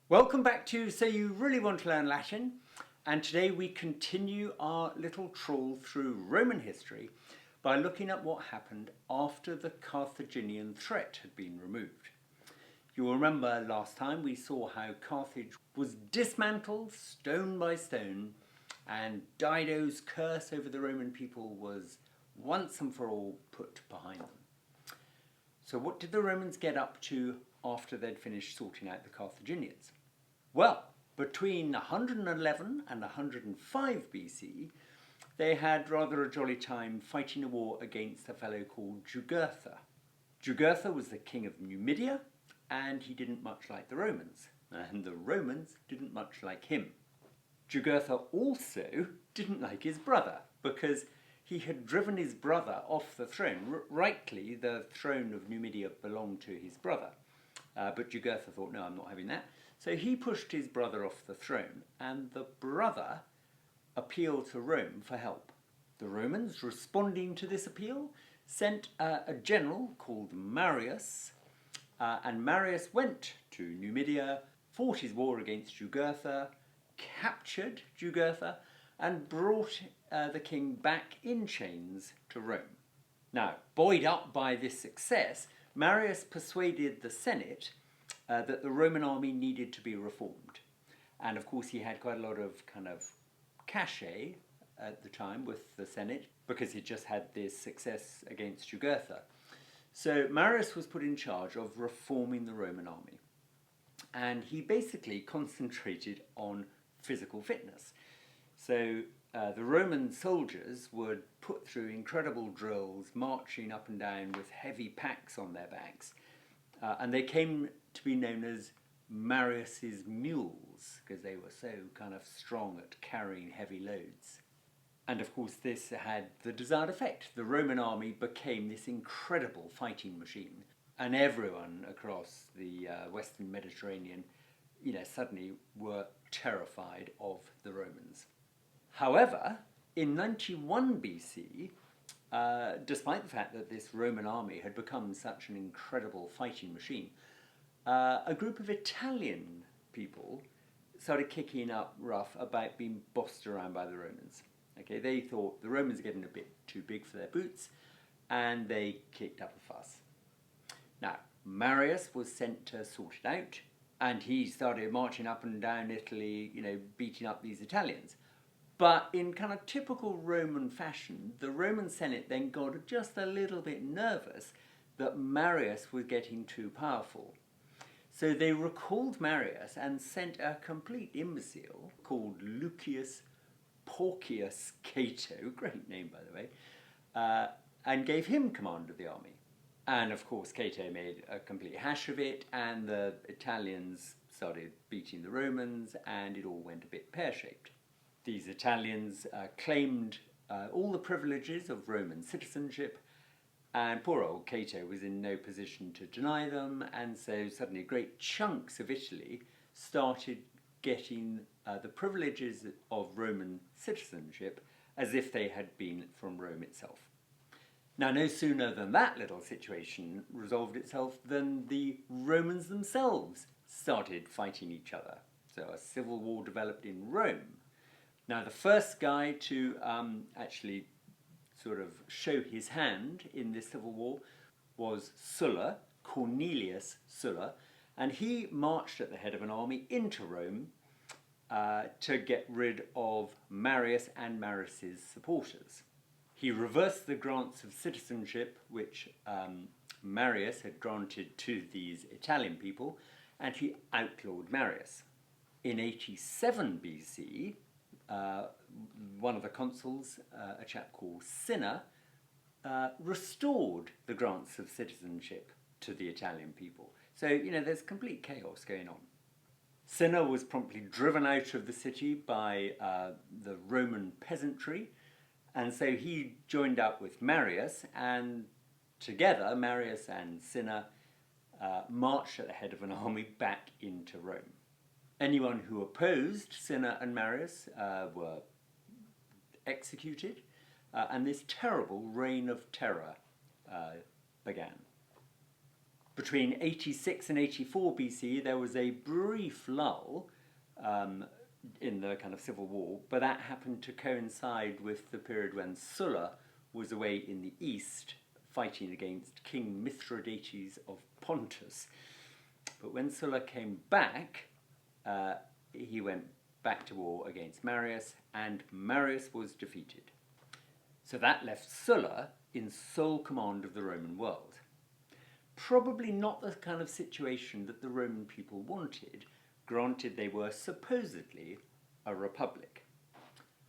Welcome back to So You Really Want to Learn Latin, and today we continue our little trawl through Roman history by looking at what happened after the Carthaginian threat had been removed. You'll remember last time we saw how Carthage was dismantled stone by stone, and Dido's curse over the Roman people was once and for all put behind them. So what did the Romans get up to after they'd finished sorting out the Carthaginians? Well, between 111 and 105 BC, they had rather a jolly time fighting a war against a fellow called Jugurtha. Jugurtha was the king of Numidia, and he didn't much like the Romans, and the Romans didn't much like him. Jugurtha also didn't like his brother, because he had driven his brother off the throne. Rightly, the throne of Numidia belonged to his brother, but Jugurtha thought, no, I'm not having that. So he pushed his brother off the throne, and the brother appealed to Rome for help. The Romans, responding to this appeal, sent a general called Marius, and Marius went to Numidia, fought his war against Jugurtha, captured Jugurtha, and brought the king back in chains to Rome. Now, buoyed up by this success, Marius persuaded the Senate that the Roman army needed to be reformed. And of course he had quite a lot of kind of cachet at the time with the Senate because he just had this success against Jugurtha. So Marius was put in charge of reforming the Roman army. And he basically concentrated on physical fitness. So the Roman soldiers would put through incredible drills, marching up and down with heavy packs on their backs. And they came to be known as Marius's mules because they were so kind of strong at carrying heavy loads. And of course this had the desired effect. The Roman army became this incredible fighting machine, and everyone across the Western Mediterranean, suddenly were terrified of the Romans. However, in 91 BC, despite the fact that this Roman army had become such an incredible fighting machine, a group of Italian people started kicking up rough about being bossed around by the Romans. Okay, they thought the Romans were getting a bit too big for their boots, and they kicked up a fuss. Now, Marius was sent to sort it out, and he started marching up and down Italy, beating up these Italians. But in kind of typical Roman fashion, the Roman Senate then got just a little bit nervous that Marius was getting too powerful. So they recalled Marius and sent a complete imbecile called Lucius Porcius Cato, great name by the way, and gave him command of the army. And of course Cato made a complete hash of it, and the Italians started beating the Romans, and it all went a bit pear-shaped. These Italians claimed all the privileges of Roman citizenship, and poor old Cato was in no position to deny them, and so suddenly great chunks of Italy started getting the privileges of Roman citizenship as if they had been from Rome itself. Now, no sooner than that little situation resolved itself than the Romans themselves started fighting each other. So a civil war developed in Rome. Now, the first guy to actually sort of show his hand in this civil war was Sulla, Cornelius Sulla, and he marched at the head of an army into Rome to get rid of Marius and Marius's supporters. He reversed the grants of citizenship which Marius had granted to these Italian people, and he outlawed Marius. In 87 BC, one of the consuls, a chap called Cinna, restored the grants of citizenship to the Italian people. So, there's complete chaos going on. Cinna was promptly driven out of the city by the Roman peasantry, and so he joined up with Marius, and together Marius and Cinna marched at the head of an army back into Rome. Anyone who opposed Cinna and Marius were executed, and this terrible reign of terror began. Between 86 and 84 BC, there was a brief lull in the kind of civil war, but that happened to coincide with the period when Sulla was away in the east fighting against King Mithridates of Pontus. But when Sulla came back, he went back to war against Marius, and Marius was defeated. So that left Sulla in sole command of the Roman world. Probably not the kind of situation that the Roman people wanted, granted they were supposedly a republic.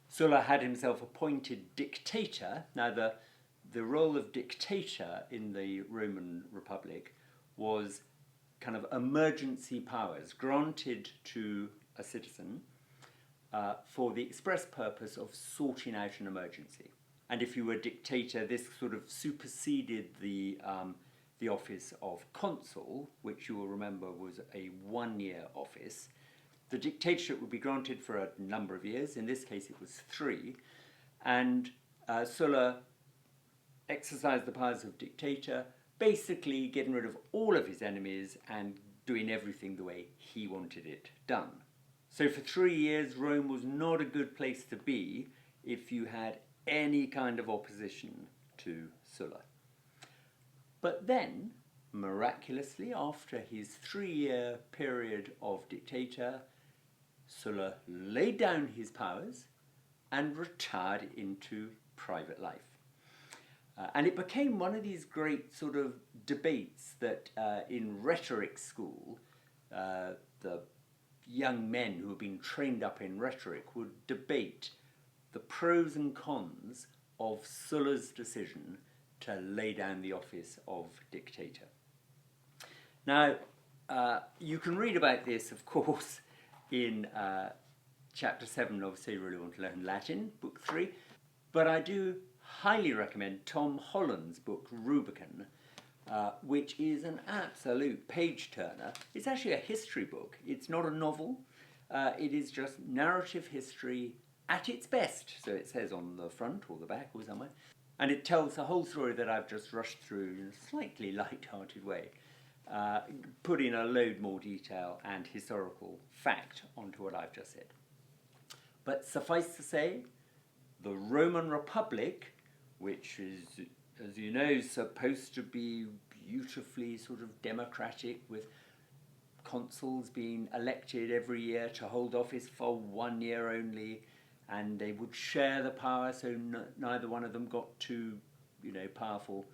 Sulla had himself appointed dictator. Now the role of dictator in the Roman Republic was kind of emergency powers granted to a citizen for the express purpose of sorting out an emergency. And if you were dictator, this sort of superseded the office of consul, which you will remember was a one-year office. The dictatorship would be granted for a number of years. In this case, it was 3. And Sulla exercised the powers of dictator, basically getting rid of all of his enemies and doing everything the way he wanted it done. So for 3 years, Rome was not a good place to be if you had any kind of opposition to Sulla. But then, miraculously, after his 3-year period of dictator, Sulla laid down his powers and retired into private life. And it became one of these great sort of debates that in rhetoric school, the young men who have been trained up in rhetoric would debate the pros and cons of Sulla's decision to lay down the office of dictator. Now, you can read about this, of course, in chapter 7 of So You Really Want to Learn Latin, book 3, but I do highly recommend Tom Holland's book Rubicon, which is an absolute page-turner. It's actually a history book. It's not a novel. It is just narrative history at its best, so it says on the front or the back or somewhere. And it tells the whole story that I've just rushed through in a slightly light-hearted way, putting a load more detail and historical fact onto what I've just said. But suffice to say, the Roman Republic, which is, as you know, supposed to be beautifully sort of democratic, with consuls being elected every year to hold office for 1 year only, and they would share the power so neither one of them got too, powerful.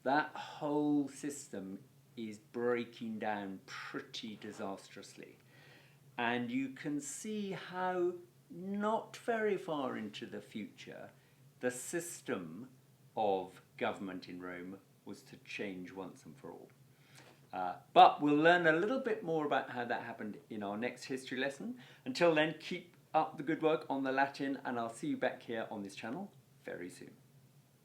That whole system is breaking down pretty disastrously. And you can see how not very far into the future the system of government in Rome was to change once and for all. But we'll learn a little bit more about how that happened in our next history lesson. Until then, keep up the good work on the Latin, and I'll see you back here on this channel very soon.